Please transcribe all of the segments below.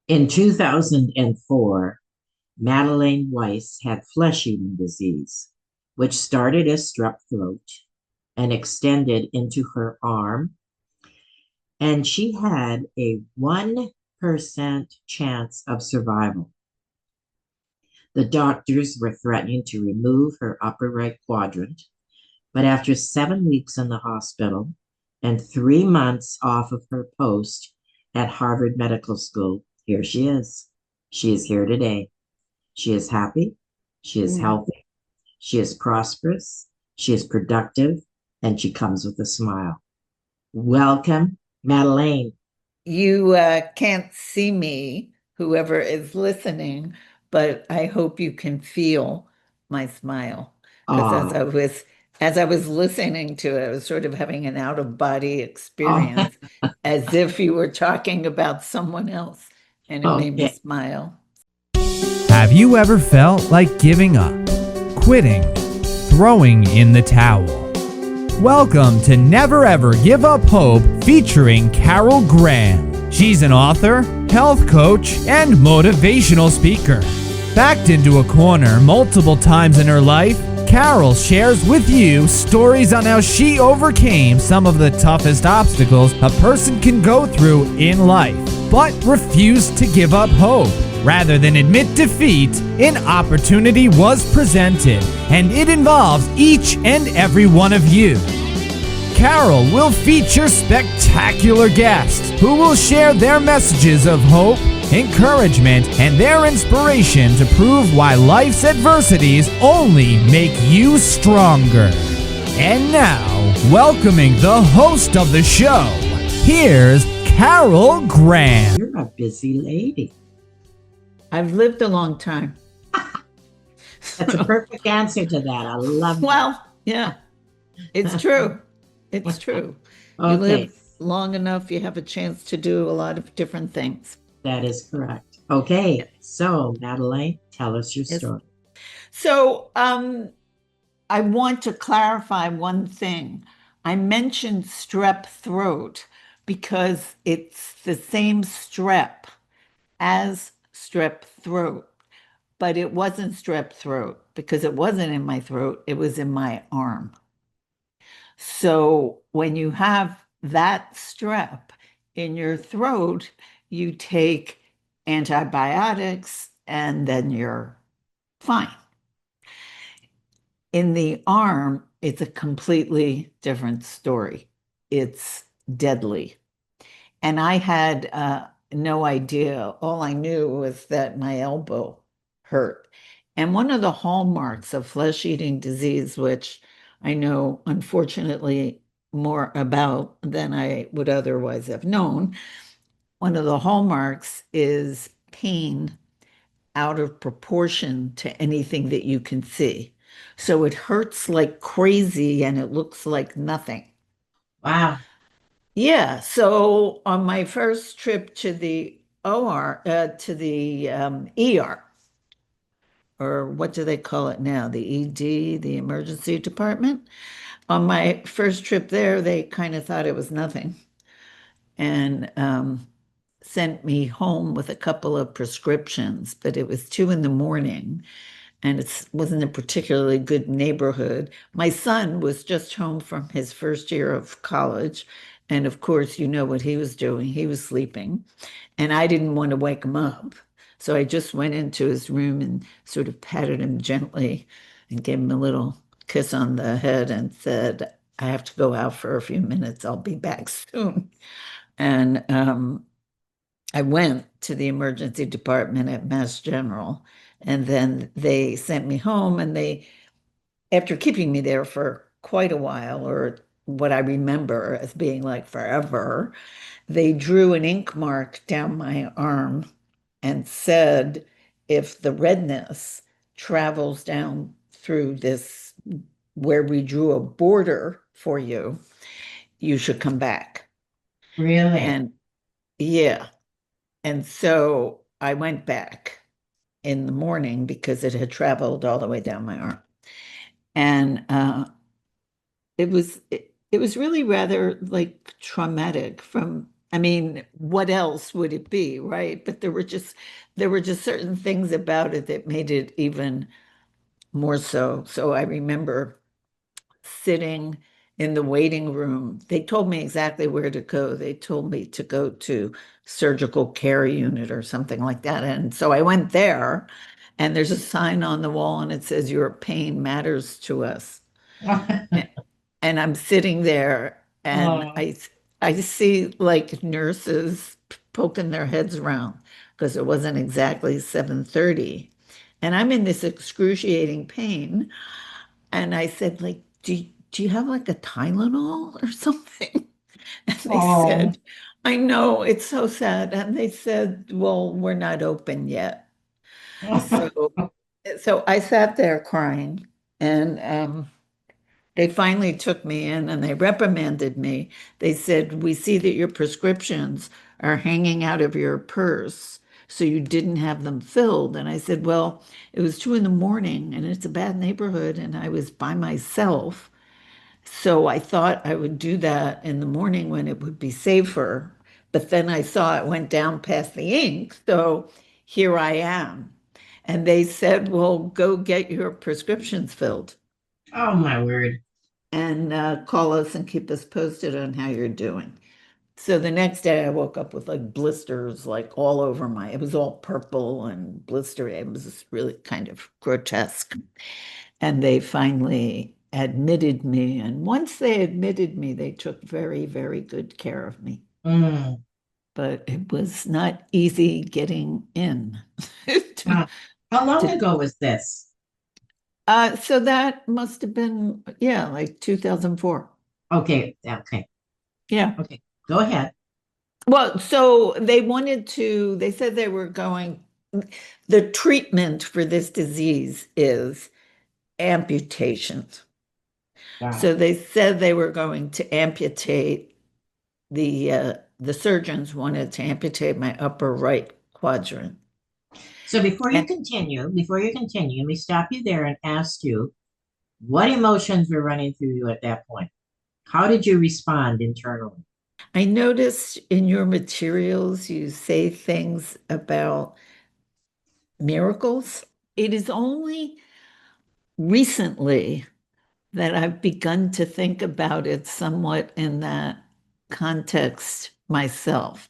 In 2004, Madelaine Weiss had flesh eating disease, which started as strep throat and extended into her arm. And she had a 1% chance of survival. The doctors were threatening to remove her upper right quadrant, but after 7 weeks in the hospital and 3 months off of her post at Harvard Medical School, here she is. She is here today. She is happy. She is Mm. healthy. She is prosperous. She is productive. And she comes with a smile. Welcome, Madelaine. You can't see me, whoever is listening, but I hope you can feel my smile because Oh, as I was listening to it, I was sort of having an out of body oh, experience as if you were talking about someone else, and it made me okay. smile. Have you ever felt like giving up, quitting, throwing in the towel? Welcome to Never Ever Give Up Hope featuring Carol Graham. She's an author, health coach, and motivational speaker. Backed into a corner multiple times in her life, Carol shares with you stories on how she overcame some of the toughest obstacles a person can go through in life, but refused to give up hope. Rather than admit defeat, an opportunity was presented, and it involves each and every one of you. Carol will feature spectacular guests who will share their messages of hope, encouragement, and their inspiration to prove why life's adversities only make you stronger. And now, welcoming the host of the show, here's Carol Graham. You're a busy lady. I've lived a long time. That's a perfect answer to that. I love Well, yeah, it's true. It's that. true. You Okay, live long enough, you have a chance to do a lot of different things. that is correct. Okay, so Madeleine, tell us your Yes. story. So, I want to clarify one thing. I mentioned strep throat because it's the same strep as strep throat, but it wasn't strep throat because it wasn't in my throat, it was in my arm. So when you have that strep in your throat, you take antibiotics and then you're fine. In the arm, it's a completely different story. It's deadly. And I had no idea. All I knew was that my elbow hurt. And one of the hallmarks of flesh-eating disease, which I know unfortunately more about than I would otherwise have known, one of the hallmarks is pain out of proportion to anything that you can see. So it hurts like crazy and it looks like nothing. Wow. Yeah, so on my first trip to the to the ER, or what do they call it now? The ED, the emergency department. On my first trip there, they kind of thought it was nothing and sent me home with a couple of prescriptions, but it was 2 in the morning and it wasn't a particularly good neighborhood. My son was just home from his first year of college. And of course, you know what he was doing. He was sleeping, and I didn't want to wake him up. So I just went into his room and sort of patted him gently and gave him a little kiss on the head and said, I have to go out for a few minutes. I'll be back soon. And I went to the emergency department at Mass General, and then they sent me home. And they, after keeping me there for quite a while, or what I remember as being like forever, they drew an ink mark down my arm and said, if the redness travels down through this, where we drew a border for you, you should come back. Really? And yeah. And so I went back in the morning because it had traveled all the way down my arm. And it was really rather like traumatic from I mean, what else would it be, right? But there were just certain things about it that made it even more so. So I remember sitting in the waiting room. They told me exactly where to go. They told me to go to surgical care unit or something like that. And so I went there, and there's a sign on the wall and it says, "Your pain matters to us." And I'm sitting there, and Oh, I see like nurses poking their heads around because it wasn't exactly 7:30. And I'm in this excruciating pain. And I said, like, do you have like a Tylenol or something? And they oh, said, I know, it's so sad. And they said, well, we're not open yet. So so I sat there crying, and they finally took me in and they reprimanded me. They said, we see that your prescriptions are hanging out of your purse, so you didn't have them filled. And I said, well, it was 2 in the morning and it's a bad neighborhood and I was by myself. So I thought I would do that in the morning when it would be safer. But then I saw it went down past the ink. So here I am. And they said, well, go get your prescriptions filled oh my word. and call us and keep us posted on how you're doing. So the next day I woke up with like blisters like all over it was all purple and blistery. It was just really kind of grotesque. And they finally admitted me. And once they admitted me, they took very, very good care of me. Mm. But it was not easy getting in. to, Wow. How long to, ago was this? so that must have been, yeah, like 2004. Okay, okay, Yeah. okay. Go ahead. Well, so they said they were the treatment for this disease is amputation. Wow. So they said they were going to amputate the surgeons wanted to amputate my upper right quadrant. So And before you continue, let me stop you there and ask you what emotions were running through you at that point? How did you respond internally? I noticed in your materials you say things about miracles. It is only recently that I've begun to think about it somewhat in that context myself.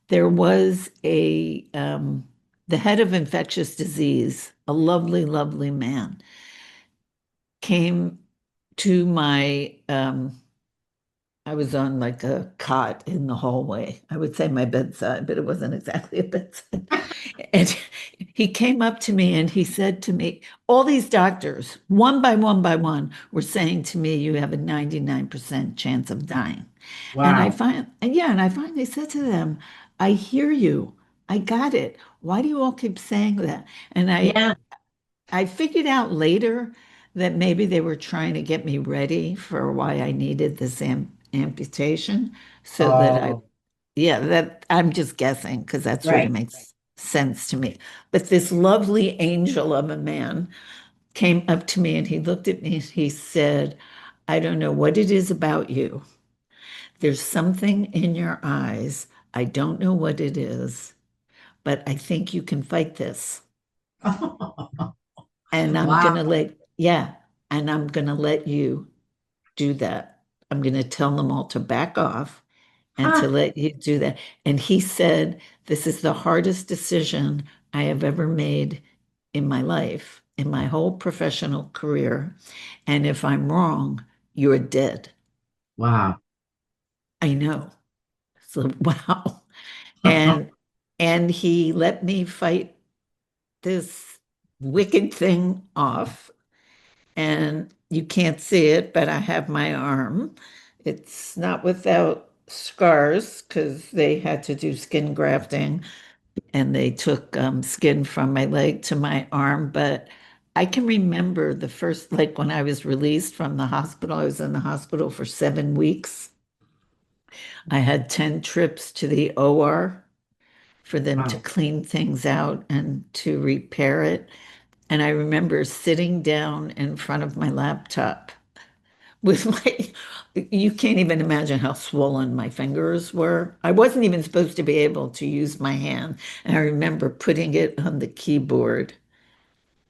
There was the head of infectious disease, a lovely, lovely man, came to I was on like a cot in the hallway. I would say my bedside, but it wasn't exactly a bedside. And he came up to me and he said to me, all these doctors, one by one, were saying to me, you have a 99% chance of dying. Wow. And I finally said to them, I hear you. I got it. Why do you all keep saying that? And Yeah. I figured out later that maybe they were trying to get me ready for why I needed this amputation so that Oh, yeah, that I'm just guessing because that sort of right. makes sense to me. But this lovely angel of a man came up to me and he looked at me and he said, I don't know what it is about you. There's something in your eyes. I don't know what it is, but I think you can fight this. And Wow. yeah, and I'm gonna let you do that. I'm gonna tell them all to back off and to Huh. let you do that. And he said, this is the hardest decision I have ever made in my life, in my whole professional career. And if I'm wrong, you're dead. Wow. I know. So wow. And and he let me fight this wicked thing off. And you can't see it, but I have my arm. It's not without scars because they had to do skin grafting and they took skin from my leg to my arm. But I can remember the first, like when I was released from the hospital, I was in the hospital for 7 weeks. I had 10 trips to the OR for them to Wow. clean things out and to repair it. And I remember sitting down in front of my laptop with my, you can't even imagine how swollen my fingers were. I wasn't even supposed to be able to use my hand. And I remember putting it on the keyboard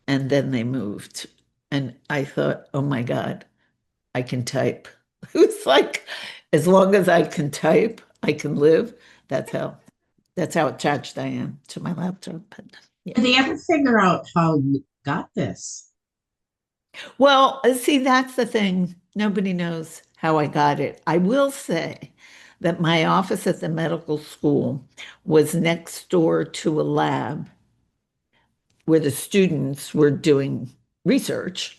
and then they moved. And I thought, oh my God, I can type. It was like, as long as I can type, I can live. That's how that's how attached I am to my laptop. But yeah. Did they ever figure out how you got this? Well, see, that's the thing. Nobody knows how I got it. I will say that my office at the medical school was next door to a lab where the students were doing research,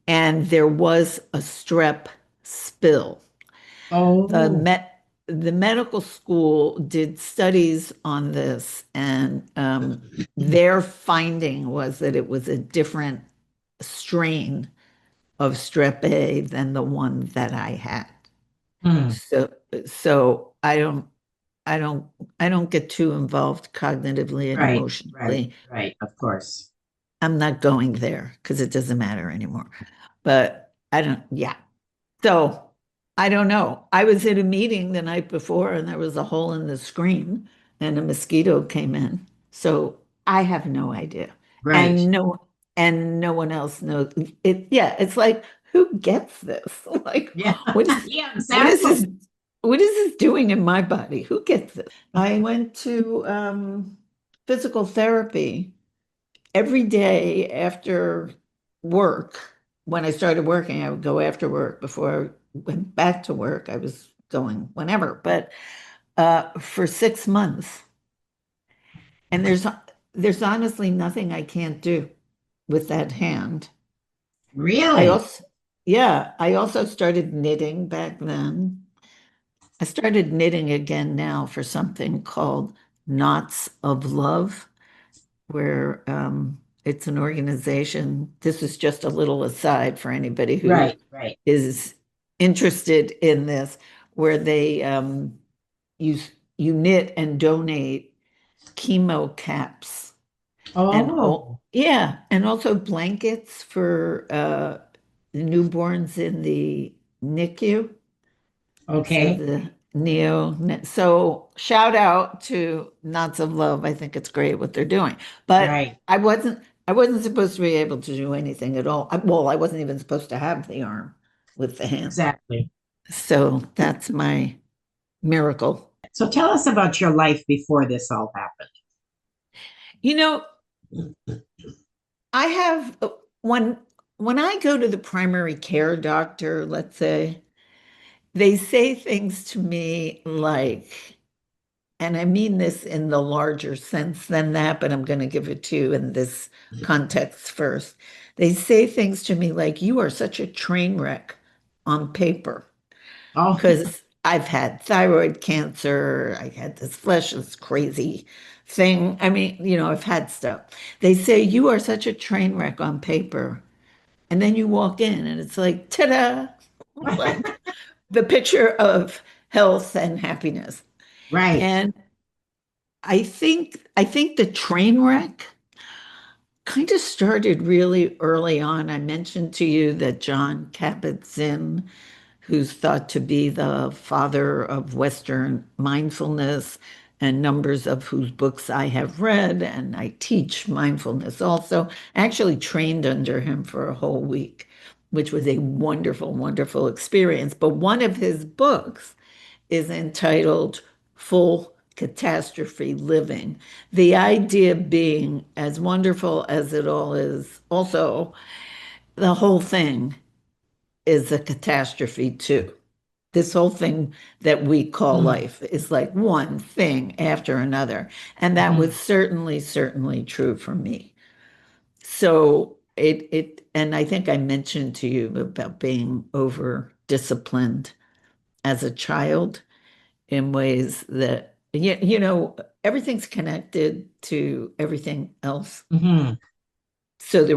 and there was a strep spill. The Oh, met the medical school did studies on this, and their finding was that it was a different strain of strep A than the one that I had. hmm. So so I don't I don't get too involved cognitively and Right, right, emotionally. right. Of course. I'm not going there because it doesn't matter anymore. But I don't, yeah. So I don't know. I was at a meeting the night before and there was a hole in the screen and a mosquito came in. So I have no idea. Right. And no one else knows it. Yeah, it's like, who gets this? Like, Yeah. what is Yeah, what is exactly. this what is this doing in my body? Who gets this? I went to physical therapy every day after work. When I started working, I would go after work. Before I went back to work, I was going whenever, but for 6 months. And there's honestly nothing I can't do with that hand. I Really? also, yeah, I also started knitting back then. I started knitting again now for something called Knots of Love, where it's an organization. This is just a little aside for anybody who Right, right. is interested in this, where they use you knit and donate chemo caps and Oh, yeah, and also blankets for newborns in the NICU. So okay. the so shout out to Knots of Love. I think it's great what they're doing. But Right. I wasn't supposed to be able to do anything at all. Well, I wasn't even supposed to have the arm with the hand. Exactly. So that's my miracle. So tell us about your life before this all happened. You know, I have when I go to the primary care doctor, let's say, they say things to me like, and I mean this in the larger sense than that, but I'm going to give it to you in this context first. They say things to me like, you are such a train wreck on paper, Oh, because I've had thyroid cancer, I had this flesh, this crazy thing. I mean, I've had stuff. They say, you are such a train wreck on paper. And then you walk in and it's like, ta-da, like the picture of health and happiness. right. And I think the train wreck kind of started really early on. I mentioned to you that John Kabat-Zinn, who's thought to be the father of Western mindfulness, and numbers of whose books I have read, and I teach mindfulness also, actually trained under him for a whole week, which was a wonderful, wonderful experience. But one of his books is entitled Full Catastrophe Living. The idea being, as wonderful as it all is, also the whole thing is a catastrophe too. This whole thing that we call Mm, life is like one thing after another. And that was mhm, certainly, certainly true for me. So and I think I mentioned to you about being over disciplined as a child in ways that everything's connected to everything else. mhm, So there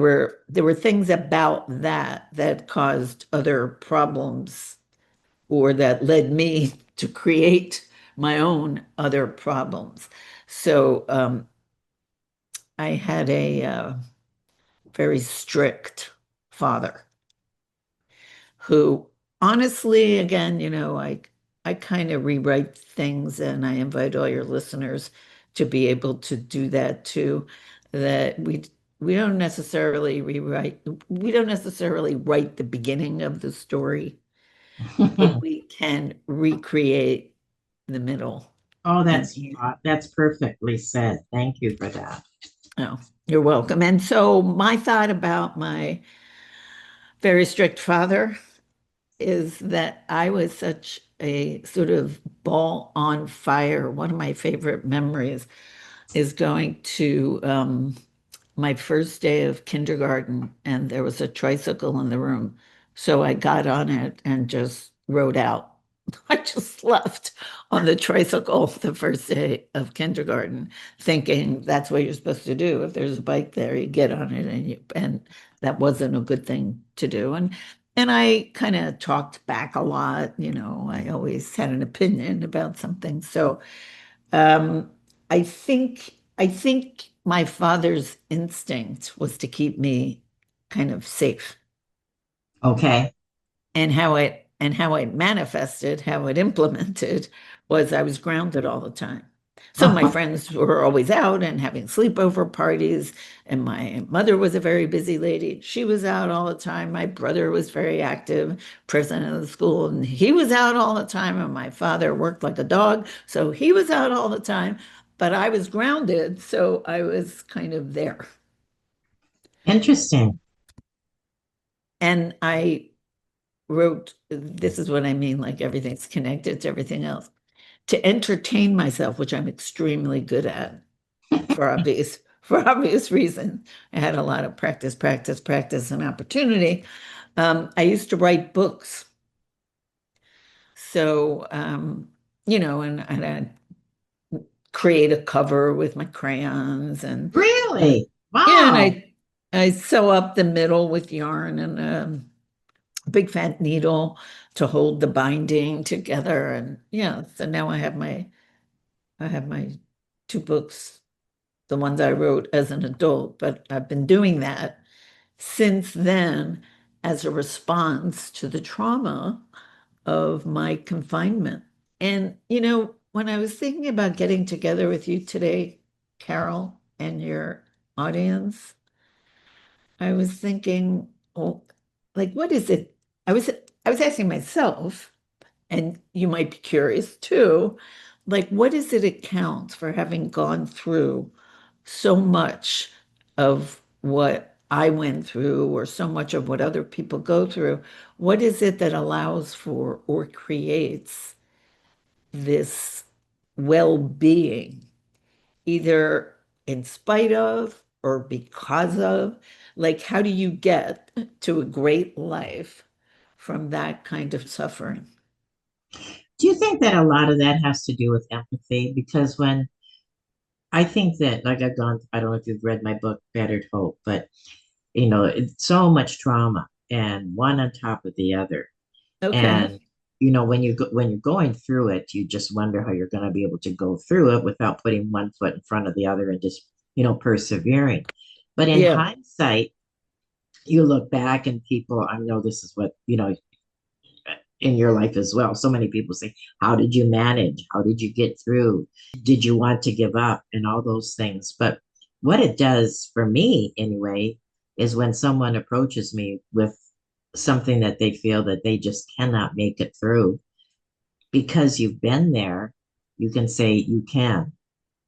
were things about that caused other problems, or that led me to create my own other problems. So I had a very strict father who honestly, again, I kind of rewrite things, and I invite all your listeners to be able to do that too. That we don't necessarily rewrite, we don't necessarily write the beginning of the story, but we can recreate the middle Oh, and the end. that's perfectly said. Thank you for that. Oh, you're welcome. And so my thought about my very strict father is that I was such a sort of ball on fire. One of my favorite memories is going to my first day of kindergarten, and there was a tricycle in the room. So I got on it and just rode out. I just left on the tricycle the first day of kindergarten, thinking that's what you're supposed to do. If there's a bike there, you get on it, and that wasn't a good thing to do. And I kind of talked back a lot. I always had an opinion about something. So um, I think my father's instinct was to keep me kind of safe, Okay. and how it manifested, how it implemented was I was grounded all the time. So my friends were always out and having sleepover parties, and my mother was a very busy lady. She was out all the time. My brother was very active, president of the school, and he was out all the time. And my father worked like a dog, so he was out all the time. But I was grounded, so I was kind of there. Interesting. And I wrote, this is what I mean, like everything's connected to everything else. To entertain myself, which I'm extremely good at for obvious reasons. I had a lot of practice, practice, practice, and opportunity. I used to write books. So, and I'd create a cover with my crayons, uh, Really? yeah, and Wow. I sew up the middle with yarn and a big fat needle to hold the binding together. And yeah, so now I have my two books, the ones I wrote as an adult, but I've been doing that since then as a response to the trauma of my confinement. And, when I was thinking about getting together with you today, Carol, and your audience, I was thinking, oh, like, what is it? I was asking myself, and you might be curious too, like, what is it accounts for having gone through so much of what I went through, or so much of what other people go through? What is it that allows for or creates this well-being, either in spite of or because of? Like, how do you get to a great life from that kind of suffering? Do you think that a lot of that has to do with empathy? Because when I think that, like I don't know if you've read my book, Battered Hope, but it's so much trauma and one on top of the other. Okay. And when you're going through it, you just wonder how you're going to be able to go through it without putting one foot in front of the other and just persevering. But in Yeah. hindsight, you look back and people, I know this is what in your life as well. So many people say, how did you manage? How did you get through? Did you want to give up? And all those things. But what it does for me, anyway, is when someone approaches me with something that they feel that they just cannot make it through, because you've been there, you can say you can.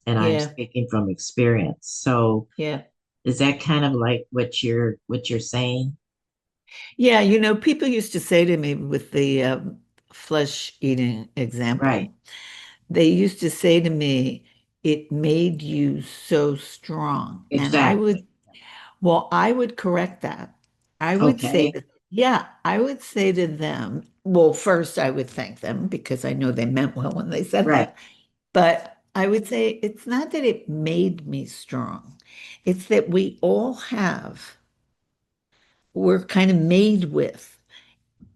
And I'm Yeah. speaking from experience. So Yeah. is that kind of like what you're saying? Yeah, people used to say to me with the flesh eating Right. example, they used to say to me, it made you so strong. And Exactly. I would correct that. I would say Okay. that, yeah, I would say to them, well, first I would thank them because I know they meant well when they said Right. that. But I would say it's not that it made me strong. It's that we all we're kind of made with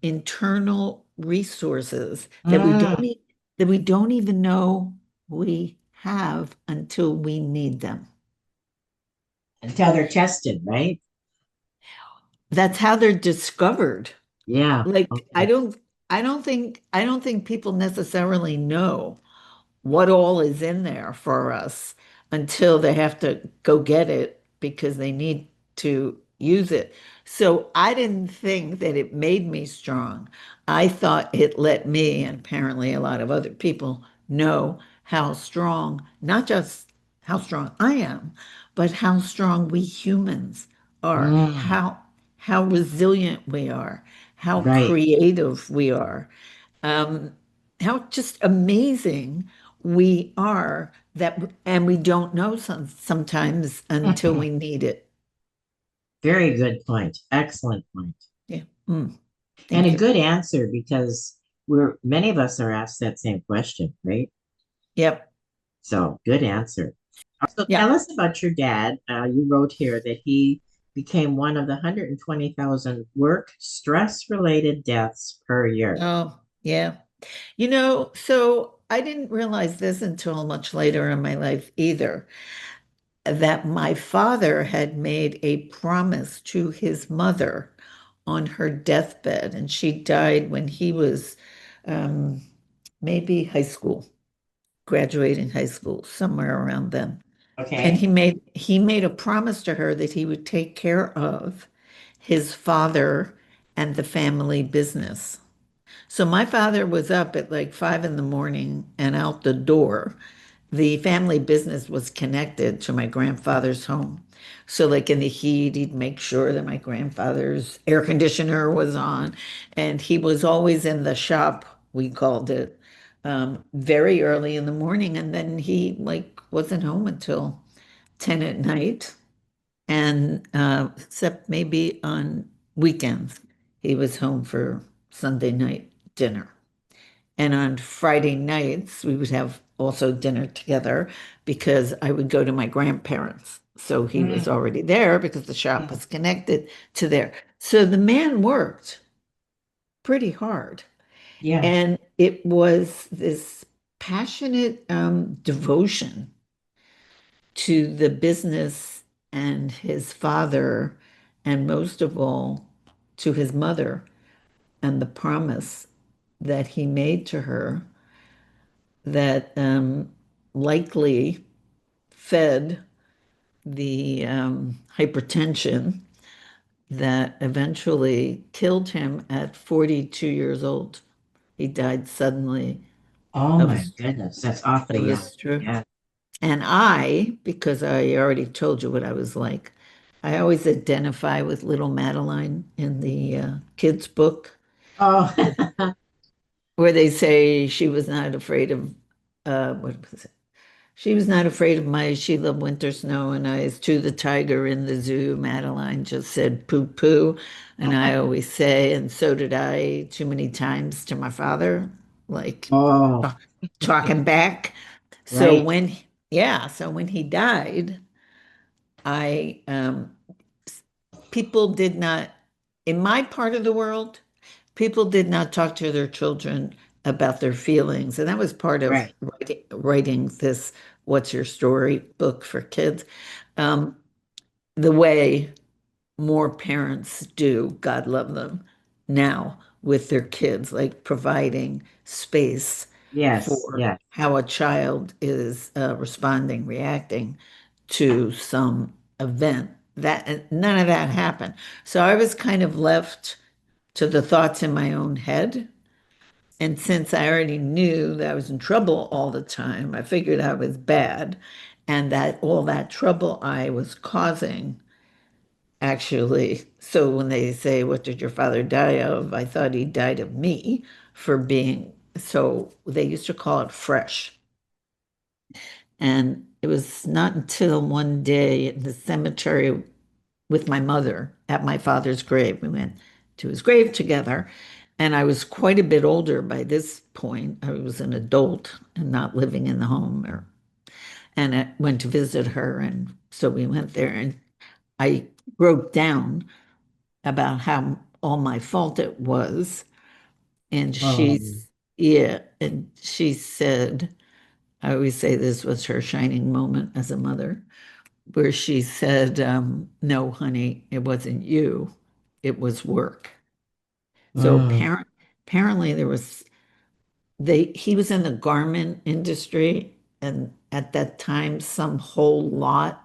internal resources that we Mm. don't even know we have until we need them. Until they're tested, right? That's how they're discovered. Yeah. Like I Okay. don't I don't think people necessarily know what all is in there for us until they have to go get it because they need to use it. So I didn't think that it made me strong. I thought it let me, and apparently a lot of other people, know how strong, not just how strong I am, but how strong we humans are, Mm, how resilient we are, how right. creative we are, um, how just amazing we are that, and we don't know sometimes until we need it. Very good point. Excellent point. Yeah. And Thank a you. good answer because we're many of us are asked that same question, right? Yep. So good answer. So Yeah. tell us about your dad. You wrote here that he became one of the 120,000 work stress related deaths per year. Oh, yeah. So I didn't realize this until much later in my life either, that my father had made a promise to his mother on her deathbed, and she died when he was um, maybe high school, graduating high school, somewhere around then. And he Okay. made he made a promise to her that he would take care of his father and the family business. So my father was up at like 5 in the morning and out the door. The family business was connected to my grandfather's home. So, like in the heat, he'd make sure that my grandfather's air conditioner was on, and he was always in the shop, we called it, very early in the morning. And then he like wasn't home until 10 at night, and except maybe on weekends, he was home for Sunday night dinner. And on Friday nights, we would have also dinner together because I would go to my grandparents. So he was Mm, already there because the shop mm, was connected to there. So the man worked pretty hard. yes. And it was this passionate devotion to the business and his father, and most of all, to his mother and the promise that he made to her that likely fed the hypertension that eventually killed him at 42 years old. He died suddenly Oh of my goodness. That's awfully a young. stroke. Yeah. And because I already told you what I was like, I always identify with little Madeline in the kids' book, Oh, where they say she was not afraid of, what was it? She was not afraid of mice. She loved winter snow and ice. To the tiger in the zoo, Madeline just said poo poo. And I always say, and so did I too many times to my father, like oh, talk- talking back. So right. when he died, I people did not, in my part of the world, people did not talk to their children about their feelings. And that was part of Right. writing this What's Your Story book for kids. Um, the way more parents do, God love them, now with their kids, like providing space Yes. for Yes. how a child is responding, reacting to some event. That none of that happened. So I was kind of left to the thoughts in my own head. And since I already knew that I was in trouble all the time, I figured I was bad, and that all that trouble I was causing actually. So when they say, "What did your father die of?" I thought he died of me for being so, they used to call it fresh. And it was not until one day in the cemetery with my mother at my father's grave. We went to his grave together. And I was quite a bit older by this point. I was an adult and not living in the home. And I went to visit her. And so we went there, and I broke down about how all my fault it was. And Oh, yeah, and she said, I always say this was her shining moment as a mother, where she said, no, honey, it wasn't you, it was work. So mm, apparently there was he was in the garment industry, and at that time some whole lot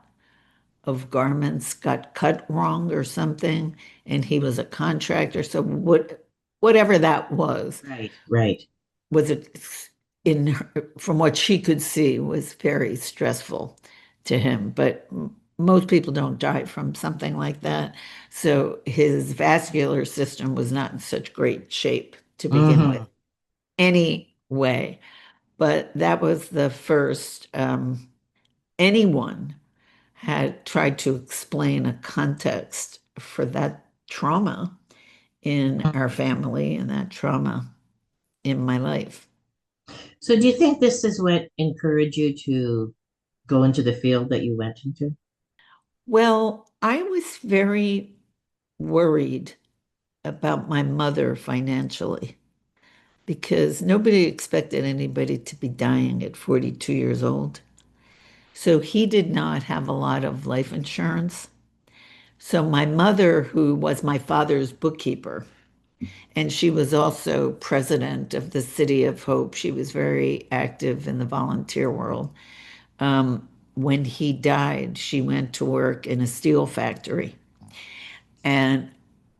of garments got cut wrong or something, and he was a contractor. So whatever that Right, right. was it in from what she could see was very stressful to him. But most people don't die from something like that. So his vascular system was not in such great shape to begin with, Hmm. anyway. But that was the first anyone had tried to explain a context for that trauma in our family and that trauma in my life. So do you think this is what encouraged you to go into the field that you went into? Well, I was very worried about my mother financially because nobody expected anybody to be dying at 42 years old. So he did not have a lot of life insurance. So my mother, who was my father's bookkeeper, and she was also president of the City of Hope. She was very active in the volunteer world. When he died, she went to work in a steel factory, and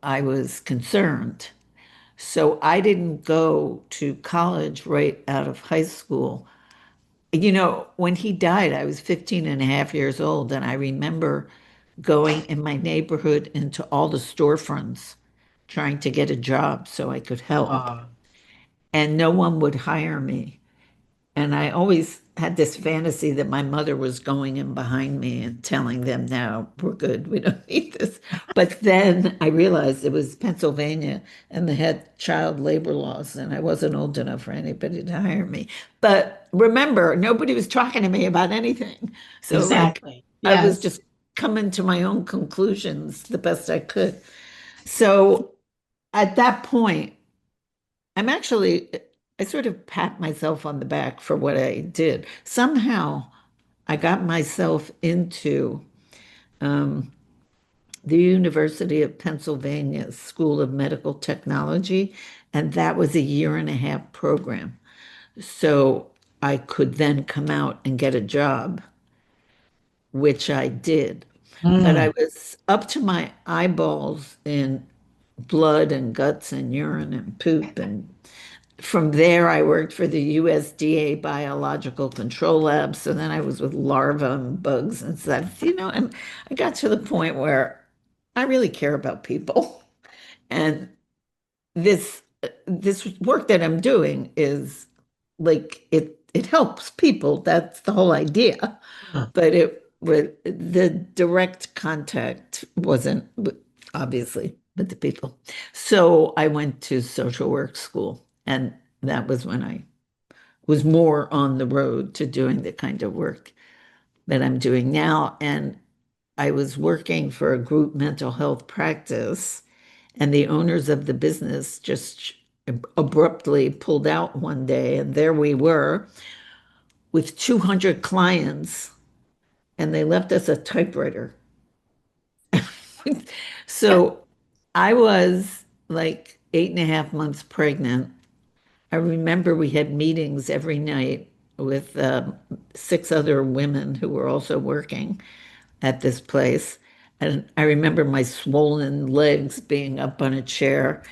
I was concerned. So I didn't go to college right out of high school. When he died, I was 15 and a half years old, and I remember going in my neighborhood into all the storefronts trying to get a job so I could help. Uh, And no one would hire me. And I always had this fantasy that my mother was going in behind me and telling them, no, we're good. We don't need this. But then I realized it was Pennsylvania and they had child labor laws, and I wasn't old enough for anybody to hire me. But remember, nobody was talking to me about anything. So, like, exactly. I was Yes. just coming to my own conclusions the best I could. So at that point, I'm actually, I sort of pat myself on the back for what I did. Somehow I got myself into um, the University of Pennsylvania School of Medical Technology, and that was a year and a half program. So I could then come out and get a job, which I did. But I Mm. was up to my eyeballs in blood and guts and urine and poop, and from there, I worked for the USDA Biological Control Lab. So then I was with larvae and bugs and stuff, and I got to the point where I really care about people. And this work that I'm doing is like it helps people. That's the whole idea. Huh. But it with the direct contact wasn't obviously with the people. So I went to social work school, and that was when I was more on the road to doing the kind of work that I'm doing now. And I was working for a group mental health practice, and the owners of the business just abruptly pulled out one day, and there we were with 200 clients, and they left us a typewriter. So I was like 8.5 months pregnant. I remember we had meetings every night with six other women who were also working at this place. And I remember my swollen legs being up on a chair.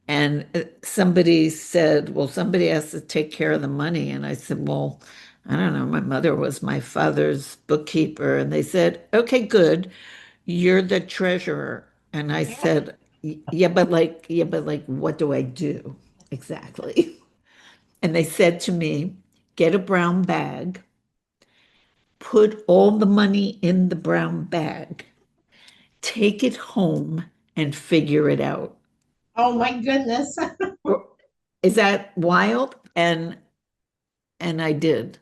And somebody said, well, somebody has to take care of the money. And I said, well, I don't know. My mother was my father's bookkeeper. And they said, okay, good. You're the treasurer. And I said, yeah, but like, what do I do exactly?" And they said to me, get a brown bag, put all the money in the brown bag, take it home and figure it out. Oh my goodness. Is that wild? And I did,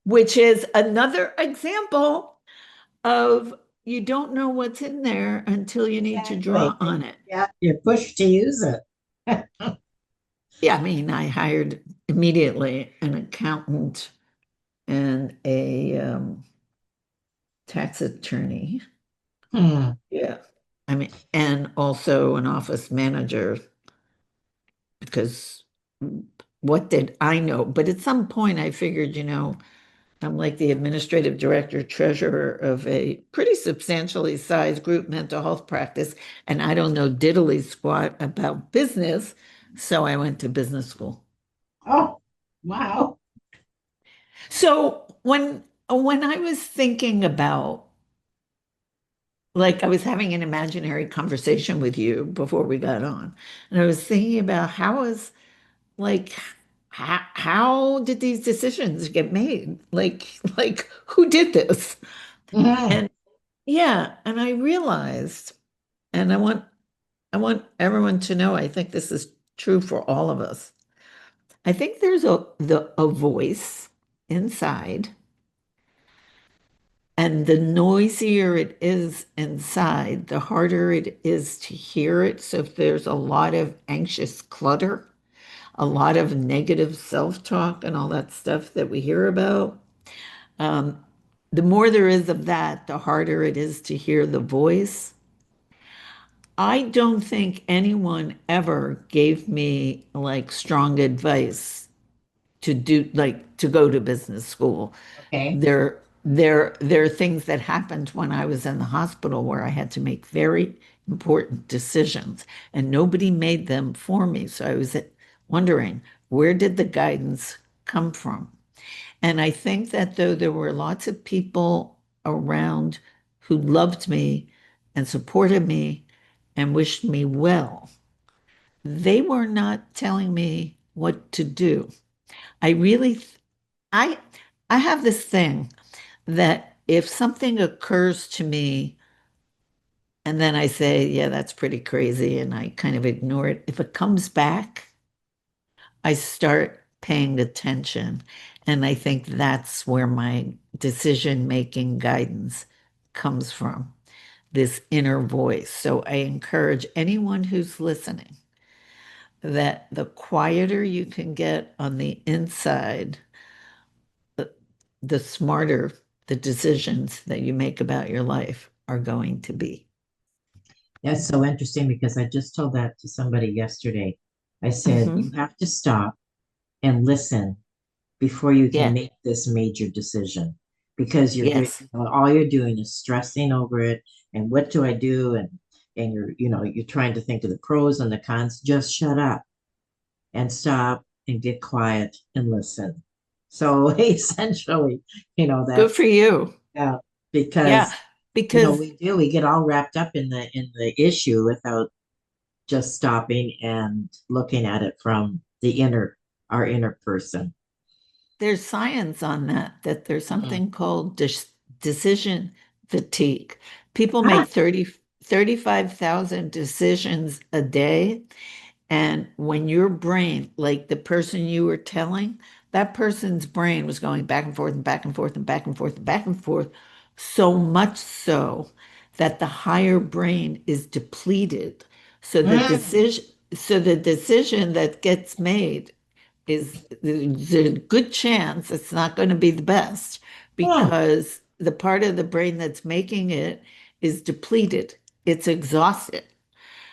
which is another example of you don't know what's in there until you need to draw Exactly. on it. Yeah, you're pushed to use it. Yeah, I mean, I hired immediately an accountant and a tax attorney. Hmm. Yeah. I mean, and also an office manager. because what did I know? But at some point, I figured, I'm like the administrative director, treasurer of a pretty substantially sized group mental health practice, and I don't know diddly squat about business. So I went to business school. Oh, wow. So when I was thinking about, like, I was having an imaginary conversation with you before we got on, and I was thinking about like how did these decisions get made? Like who did this? Mhm. And yeah, and I realized, and I want everyone to know, I think this is true for all of us. I think there's a voice inside, and the noisier it is inside, the harder it is to hear it. So if there's a lot of anxious clutter, a lot of negative self-talk and all that stuff that we hear about, um, the more there is of that, the harder it is to hear the voice. I don't think anyone ever gave me like strong advice to do like to go to business school. Okay. There are things that happened when I was in the hospital where I had to make very important decisions, and nobody made them for me. So I was wondering, where did the guidance come from? And I think that though there were lots of people around who loved me and supported me and wished me well, they were not telling me what to do. I really, I, I have this thing that if something occurs to me and then I say, yeah, that's pretty crazy, and I kind of ignore it, if it comes back, I start paying attention. And I think that's where my decision-making guidance comes from, this inner voice. So I encourage anyone who's listening that the quieter you can get on the inside, the, the smarter the decisions that you make about your life are going to be. That's so interesting because I just told that to somebody yesterday. I said, you Mhm. have to stop and listen before you can Yeah. make this major decision because Yes. all you're doing is stressing over it and what do I do and you're trying to think of the pros and the cons. Just shut up and stop and get quiet and listen. So essentially, Good for that's you. yeah, Yeah. because Because we get all wrapped up in the issue without just stopping and looking at it from our inner person. there's science on that there's Mhm. something called decision fatigue. People Ah, make 35,000 decisions a day. And when your brain, like the person you were telling, that person's brain was going back and forth and back and forth and back and forth and back and forth, so much so that the higher brain is depleted. So mm, the decision that gets made is there's a good chance it's not going to be the best oh, because the part of the brain that's making it is depleted. It's exhausted.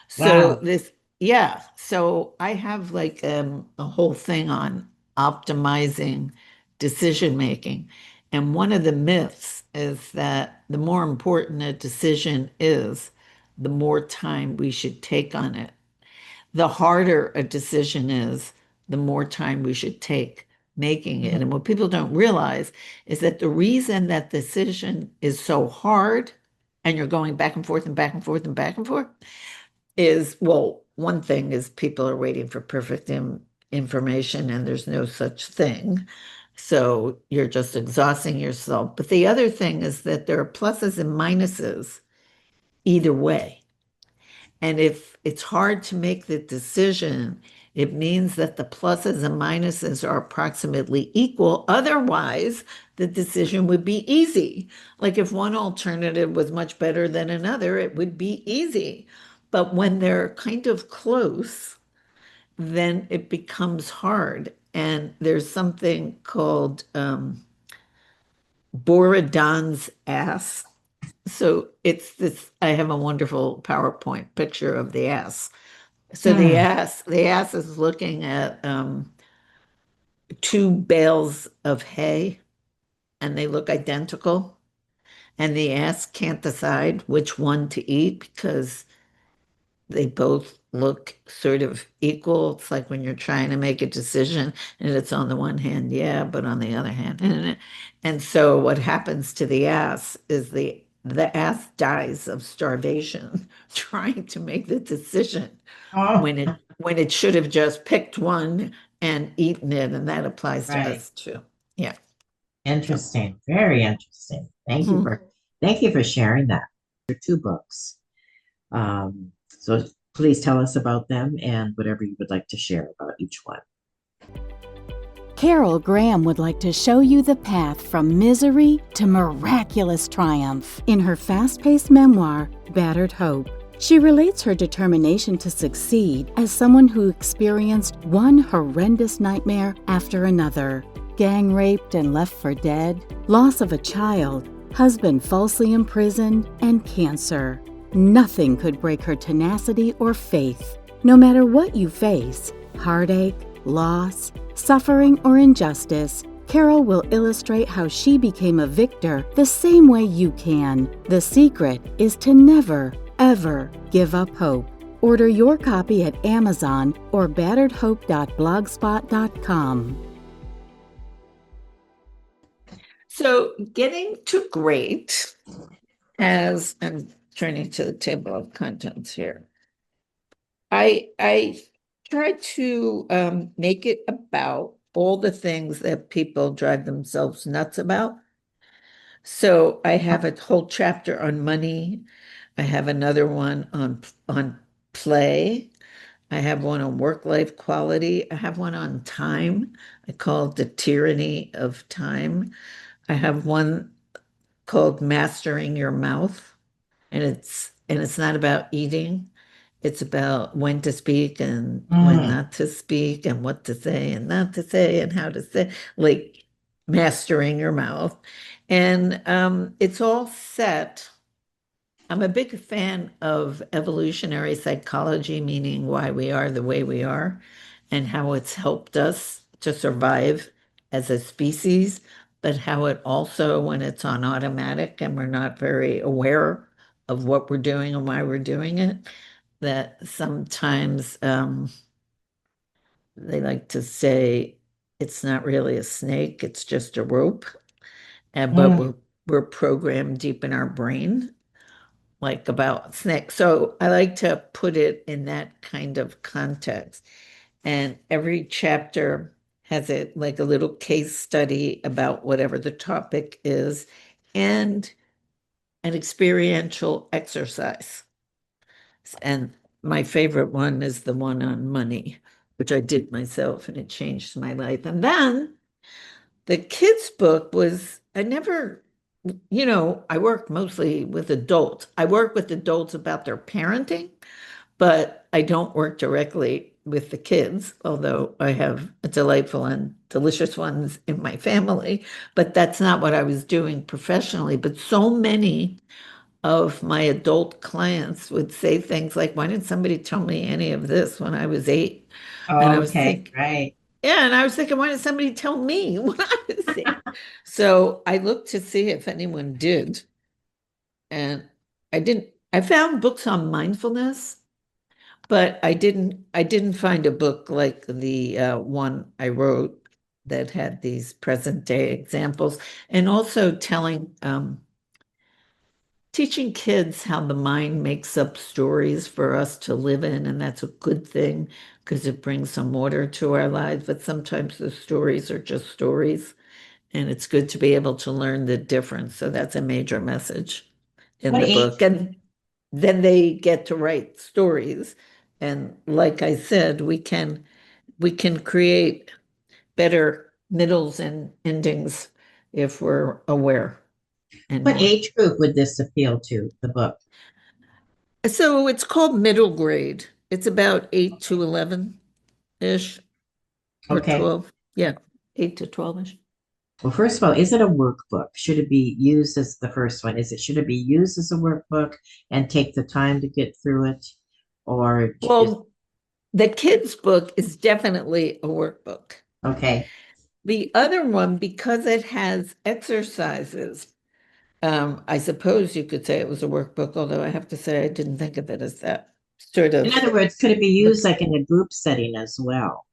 So wow. this, yeah. So I have like a whole thing on optimizing decision making. And one of the myths is that the more important a decision is, the more time we should take on it. The harder a decision is, the more time we should take making it. Mhm. And what people don't realize is that the reason that decision is so hard and you're going back and forth and back and forth and back and forth is, well, one thing is people are waiting for perfect information and there's no such thing. So you're just exhausting yourself. But the other thing is that there are pluses and minuses either way. And if it's hard to make the decision, it means that the pluses and minuses are approximately equal. Otherwise, the decision would be easy. Like if one alternative was much better than another, it would be easy. But when they're kind of close, then it becomes hard. And there's something called Borodin's ass. So it's this, I have a wonderful PowerPoint picture of the ass. So Hmm. the ass is looking at two bales of hay and they look identical. And the ass can't decide which one to eat because they both look sort of equal. It's like when you're trying to make a decision and it's on the one hand, yeah, but on the other hand, and so what happens to the ass is the ass dies of starvation trying to make the decision Oh, when it should have just picked one and eaten it, and that applies to right. us too. Yeah. So, Interesting. Very interesting. mhm. Thank you for sharing that. Your two books. So please tell us about them and whatever you would like to share about each one. Carol Graham would like to show you the path from misery to miraculous triumph in her fast-paced memoir, Battered Hope. She relates her determination to succeed as someone who experienced one horrendous nightmare after another. Gang raped and left for dead, loss of a child, husband falsely imprisoned, and cancer. Nothing could break her tenacity or faith. No matter what you face, heartache, loss, suffering, or injustice, Carol will illustrate how she became a victor the same way you can. The secret is to never, ever give up hope. Order your copy at Amazon or batteredhope.blogspot.com. So getting to great as I'm turning to the table of contents here. I try to make it about all the things that people drive themselves nuts about. So I have a whole chapter on money. I have another one on play. I have one on work-life quality. I have one on time. I call it the tyranny of time. I have one called Mastering Your Mouth, and it's not about eating. It's about when to speak and when Mm. not to speak and what to say and not to say and how to say, like mastering your mouth. And it's all set. I'm a big fan of evolutionary psychology, meaning why we are the way we are and how it's helped us to survive as a species, but how it also, when it's on automatic and we're not very aware of what we're doing and why we're doing it, that sometimes they like to say it's not really a snake, it's just a rope. And but Mm. we're programmed deep in our brain like about snakes. So I like to put it in that kind of context. And every chapter has it like a little case study about whatever the topic is and an experiential exercise. And my favorite one is the one on money, which I did myself and it changed my life. And then the kids' book was, I never, I work mostly with adults. I work with adults about their parenting, but I don't work directly with the kids, although I have delightful and delicious ones in my family. But that's not what I was doing professionally. But so many of my adult clients would say things like, why didn't somebody tell me any of this when I was 8? And I was Okay, thinking, right. yeah, and I was thinking, why didn't somebody tell me when I was 8? So I looked to see if anyone did. And I didn't, I found books on mindfulness, but I didn't find a book like the one I wrote that had these present day examples and also teaching kids how the mind makes up stories for us to live in, and that's a good thing because it brings some order to our lives. But sometimes the stories are just stories, and it's good to be able to learn the difference. So that's a major message in What the age? book. And then they get to write stories. And like I said, we can create better middles and endings if we're aware and What more. age group would this appeal to, the book? So it's called middle grade. It's about 8 to 11-ish or Okay. 12. Yeah, 8 to 12-ish. Well, first of all, is it a workbook? Should it be used as the first one? Should it be used as a workbook and take the time to get through it? Or is Well, The kids' book is definitely a workbook. Okay. The other one, because it has exercises, I suppose you could say it was a workbook, although I have to say I didn't think of it as that sort of. In other words, could it be used like in a group setting as well?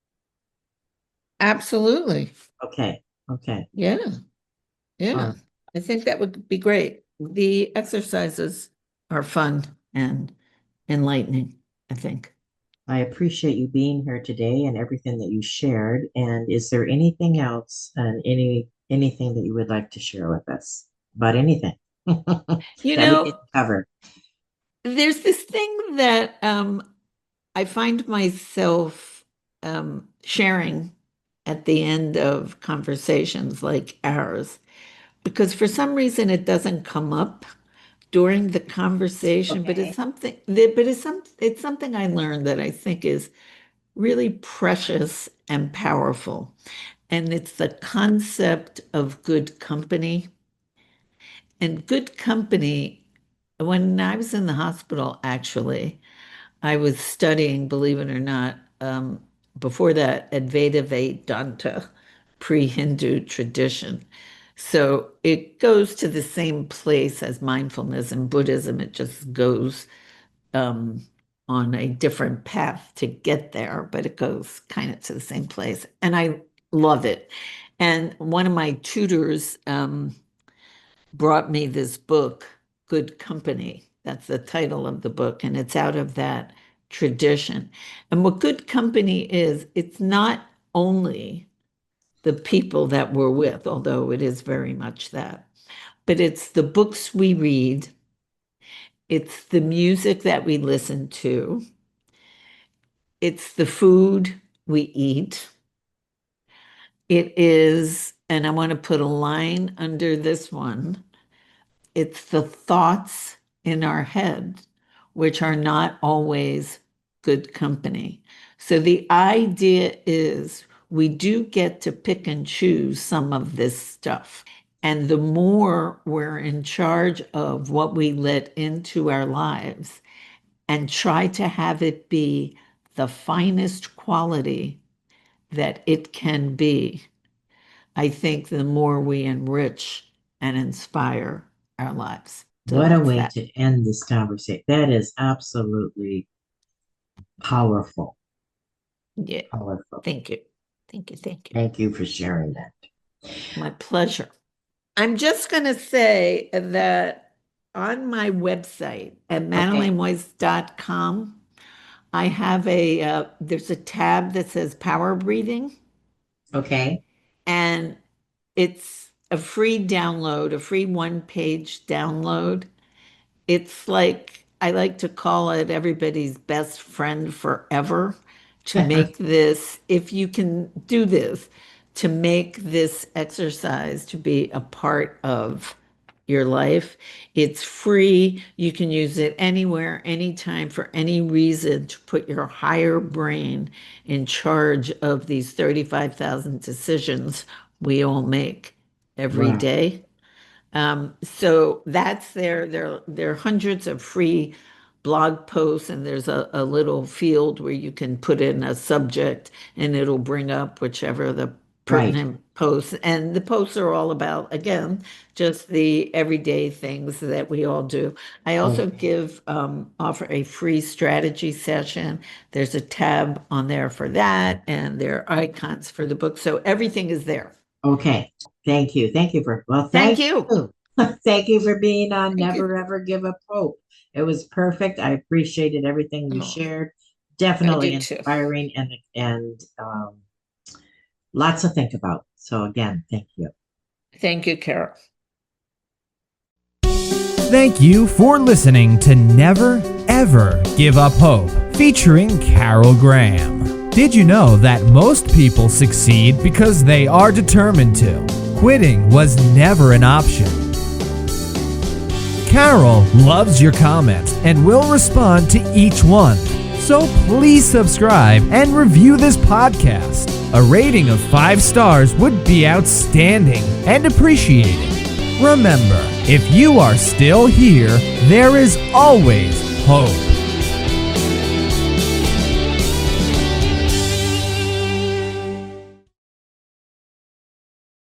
Absolutely. Okay. Okay. Yeah. Yeah. All right. I think that would be great. The exercises are fun and enlightening, I think. I appreciate you being here today and everything that you shared. And is there anything else and anything that you would like to share with us about anything that You we know, didn't cover? there's this thing that I find myself sharing at the end of conversations like ours, because for some reason it doesn't come up during the conversation, but Okay. it's something I learned that I think is really precious and powerful. And it's the concept of good company. And good company, when I was in the hospital, actually, I was studying, believe it or not, before that, Advaita Vedanta, pre-Hindu tradition. So it goes to the same place as mindfulness and Buddhism. It just goes on a different path to get there, but it goes kind of to the same place. And I love it. And one of my tutors brought me this book, Good Company. That's the title of the book, and it's out of that tradition. And what good company is, it's not only the people that we're with, although it is very much that, but it's the books we read, it's the music that we listen to, it's the food we eat. It is, and I want to put a line under this one, it's the thoughts in our head, which are not always good company. So the idea is we do get to pick and choose some of this stuff. And the more we're in charge of what we let into our lives and try to have it be the finest quality that it can be, I think the more we enrich and inspire our lives. So What a that's way that. to end this conversation. That is absolutely powerful. Yeah. Powerful. Thank you. Thank you. Thank you. Thank you for sharing that. My pleasure. I'm just going to say that on my website at madeleineWeiss.com, I have there's a tab that says power breathing, Okay. and it's a free download, a free one-page download. It's like, I like to call it everybody's best friend forever to make this, if you can do this, to make this exercise to be a part of your life. It's free. You can use it anywhere, anytime, for any reason to put your higher brain in charge of these 35,000 decisions we all make every Wow. day. So that's there. There are hundreds of free blog posts, and there's a little field where you can put in a subject and it'll bring up whichever the Right. pertinent posts. And the posts are all about, again, just the everyday things that we all do. I also Okay. offer a free strategy session. There's a tab on there for that, and there are icons for the book. So everything is there. Okay. Thank you. Thank you Thank thank you. you. Thank you for being on Thank you. Never Ever Give Up Hope. It was perfect. I appreciated everything you Oh, shared. I Definitely do too. inspiring and lots to think about. So again, thank you. Thank you, Carol. Thank you for listening to Never Ever Give Up Hope, featuring Carol Graham. Did you know that most people succeed because they are determined to? Quitting was never an option. Carol loves your comments and will respond to each one. So please subscribe and review this podcast. A rating of 5 stars would be outstanding and appreciated. Remember, if you are still here, there is always hope.